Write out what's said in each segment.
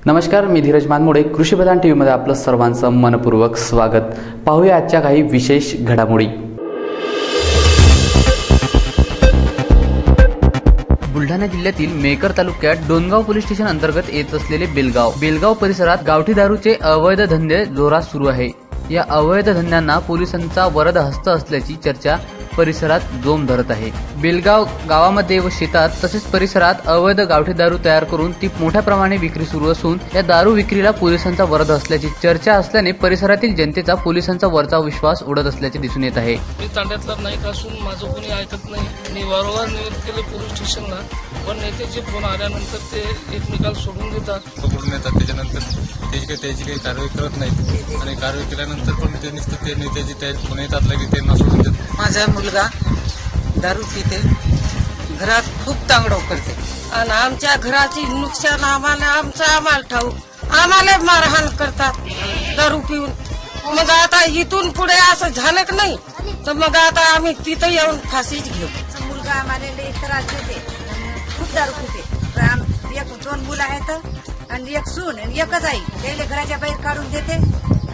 नमस्कार, मी धीरज मानमोडे. कृषीप्रधान टीव्हीमध्ये आपलं सर्वांचं मनपूर्वक स्वागत. पाहूया आजच्या काही विशेष घडामोडी. बुलढाणा जिल्ह्यातील मेकर तालुक्यात डोणगाव पोलीस स्टेशन अंतर्गत येत असलेले बेलगाव परिसरात गावठी दारूचे अवैध धंदे जोरात सुरू आहे. या अवैध धंद्यांना पोलिसांचा वरद हस्त असल्याची चर्चा परिसरात जोम धरत आहे. बेलगाव गावामध्ये व शेतात तसेच परिसरात अवैध गावठी दारू तयार करून ती मोठ्या प्रमाणे विक्री सुरू असून या दारू विक्रीला पोलिसांचा वरद असल्याची चर्चा असल्याने परिसरातील जनतेचा पोलिसांचा वरचा विश्वास उडत असल्याचे दिसून येत आहे. मी तांड्यातला नाईक असून माझं कोणी ऐकत नाही. मी वारंवार निवेदन केले पोलीस स्टेशनला, पण नेत्याचे फोन आल्यानंतर ते एकमेकाला सोडून देतात. पकडून येतात. त्याच्यानंतर त्याची काही कारवाई करत नाहीत आणि कारवाई केल्यानंतर पण ते नुसतं ते नेत्याची त्या फोन येतात लगेच त्यांना सोडून देतात. माझा मुलगा दारू पिते, घरात खूप तांगडव करते आणि आमच्या घराची नुकसान आम्हाला ठाऊक. आम्हाला मारहाण करतात दारू पिऊन. मग आता इथून पुढे असं झालं की नाही तर मग आता आम्ही तिथं येऊन फाशीच घेऊ. मुलगा आम्हाला लई त्रास देते, खूप दारू पिते. एक दोन मुलं आहेत आणि एक सून आणि एकच आई. त्याला घराच्या बाहेर काढून देते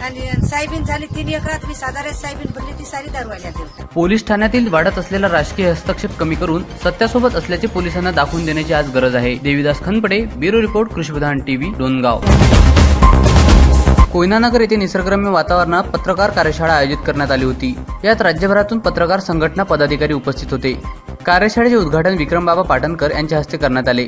आणि साहेबीन झाली 3 एकरात मी साधारण साहेबीन भरली ती सारी दारू आल्या देऊ. पोलीस ठाण्यातील वाढत असलेला राजकीय हस्तक्षेप कमी करून सत्यासोबत असल्याचे पोलिसांना दाखवून देण्याची आज गरज आहे. Devidas खनपडे, bureau report, Krushipradhan TV, Dongaon. Koynanagar येथे निसर्गरम्य वातावरणात पत्रकार कार्यशाळा आयोजित करण्यात आली होती. यात राज्यभरातून पत्रकार संघटना पदाधिकारी उपस्थित होते. कार्यशाळेचे उद्घाटन विक्रमबाबा पाटणकर यांच्या हस्ते करण्यात आले.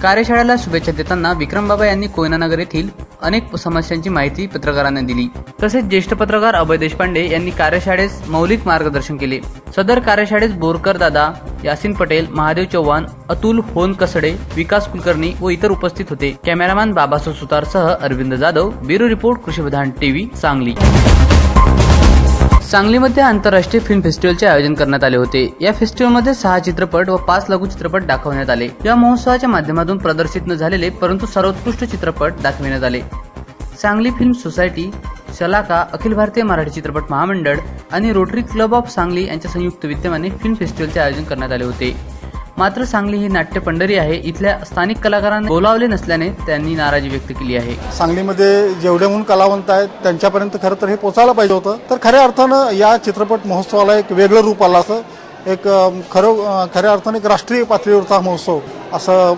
कार्यशाळेला शुभेच्छा देताना विक्रमबाबा यांनी कोयनानगर येथील अनेक समस्यांची माहिती पत्रकारांना दिली. तसेच ज्येष्ठ पत्रकार अभय देशपांडे यांनी कार्यशाळेस मौलिक मार्गदर्शन केले. सदर कार्यशाळेस बोरकर दादा, यासिन पटेल, महादेव चव्हाण, अतुल होनकसडे, विकास कुलकर्णी व इतर उपस्थित होते. कॅमेरामॅन बाबासो सुतारसह Arvind Jadhav, bureau report, Krushipradhan TV, Sangli. सांगलीमध्ये आंतरराष्ट्रीय फिल्म फेस्टिवलचे आयोजन करण्यात आले होते. या फेस्टिवलमध्ये 6 चित्रपट व 5 लघु चित्रपट दाखवण्यात आले. या महोत्सवाच्या माध्यमातून प्रदर्शित न झालेले परंतु सर्वोत्कृष्ट चित्रपट दाखविण्यात आले. सांगली फिल्म सोसायटी, शलाका, अखिल भारतीय मराठी चित्रपट महामंडळ आणि रोटरी क्लब ऑफ सांगली यांच्या संयुक्त विद्यमाने फिल्म फेस्टिवलचे आयोजन करण्यात आले होते. मात्र सांगली ही नाट्य पंढरी आहे. इथल्या स्थानिक कलाकारांना बोलावले नसल्याने त्यांनी नाराजी व्यक्त केली आहे. सांगलीमध्ये जेवढे म्हणून कलावंत आहेत त्यांच्यापर्यंत खरं तर हे पोचायला पाहिजे होतं. तर खऱ्या अर्थानं या चित्रपट महोत्सवाला एक वेगळं रूप आलं असं एक खऱ्या अर्थानं एक राष्ट्रीय पातळीवरचा महोत्सव असं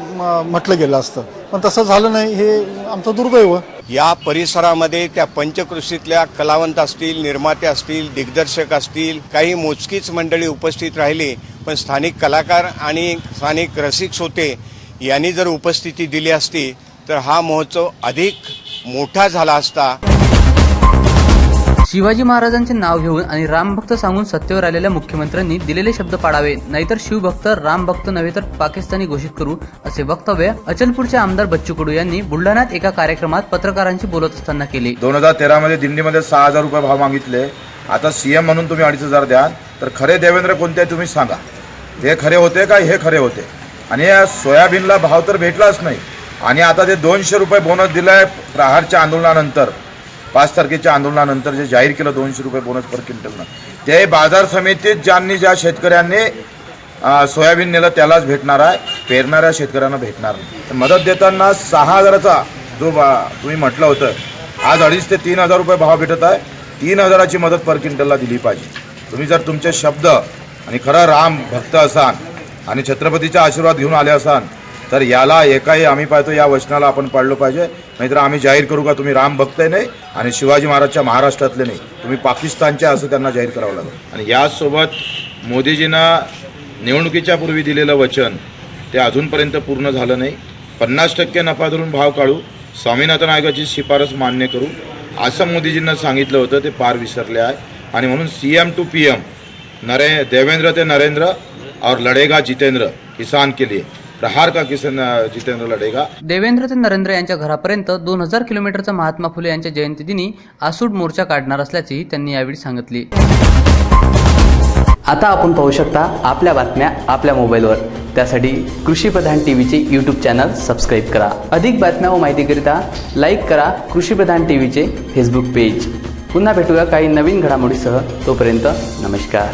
म्हटलं गेलं असतं, पण तसं झालं नाही. हे आमचं दुर्दैव. या परिसरामध्ये त्या पंचकृषीतल्या कलावंत असतील, निर्माते असतील, दिग्दर्शक असतील, काही मोजकीच मंडळी उपस्थित राहिली, पण स्थानिक कलाकार आणि स्थानिक रसिक श्रोते यांनी जर उपस्थिती दिली असती तर हा महोत्सव अधिक मोठा झाला असता. शिवाजी महाराजांचे नाव घेऊन आणि रामभक्त सांगून सत्तेवर आलेल्या मुख्यमंत्र्यांनी दिलेले शब्द पाळावे, नाहीतर शिवभक्त रामभक्त नव्हे तर पाकिस्तानी घोषित करू, असे वक्तव्य अचलपूरचे आमदार बच्चू कडू यांनी बुलढाण्यात एका कार्यक्रमात पत्रकारांशी बोलत असताना केले. 2013 मध्ये दिंडीमध्ये 6,000 रुपये भाव मागितले. आता सीएम म्हणून तुम्ही 2,500 द्या. तर खरे देवेंद्र कोणते तुम्ही सांगा. ते खरे होते का हे खरे होते? आणि या सोयाबीनला भाव तर भेटलाच नाही. आणि आता ते 200 रुपये बोनस दिलाय प्रहारच्या आंदोलनानंतर, 5 तारखेच्या आंदोलनानंतर जे जाहीर केलं 200 रुपये बोनस पर क्विंटलनं, ते बाजार समितीत ज्या शेतकऱ्यांनी सोयाबीन नेलं त्यालाच भेटणार आहे, पेरणाऱ्या शेतकऱ्यांना भेटणार नाही. तर मदत देताना 6,000चा जो तुम्ही म्हटलं होतं, आज 2,500 ते 3,000 रुपये भाव भेटत आहे. 3,000ची मदत पर क्विंटलला दिली पाहिजे. तुम्ही जर तुमचे शब्द आणि खरं राम भक्त असाल आणि छत्रपतीचा आशीर्वाद घेऊन आले असाल तर याला एकाही आम्ही पाहतो या वचनाला आपण पाळलं पाहिजे. नाहीतर आम्ही जाहीर करू का तुम्ही राम भक्त नाही आणि शिवाजी महाराजच्या महाराष्ट्रातले नाही, तुम्ही पाकिस्तानचे असं त्यांना जाहीर करावं लागेल. आणि यासोबत मोदीजींना निवडणुकीच्या पूर्वी दिलेलं वचन ते अजूनपर्यंत पूर्ण झालं नाही. 50% नफा धरून भाव काढू, स्वामीनाथन आयोगाची शिफारस मान्य करू, असं मोदीजींना सांगितलं होतं. ते पार विसरले आहे. आणि म्हणून CM to PM, देवेंद्र ते नरेंद्र और लढेगा जितेंद्र किसान के लिए, प्रहार का किसान जितेंद्र लढेगा. देवेंद्र ते नरेंद्र यांच्या घरापर्यंत 2000 किलोमीटरचा महात्मा फुले यांच्या जयंतीदिनी आसूड मोर्चा काढणार असल्याचेही त्यांनी यावेळी सांगितले. आता आपण पाहू शकता आपल्या बातम्या आपल्या मोबाईलवर. त्यासाठी कृषीप्रधान टीव्हीचे यूट्यूब चॅनल सबस्क्राईब करा. अधिक बातम्या व माहितीकरिता लाईक करा कृषीप्रधान टीव्हीचे फेसबुक पेज. पुन्हा भेटूया काही नवीन घडामोडीसह. तोपर्यंत नमस्कार.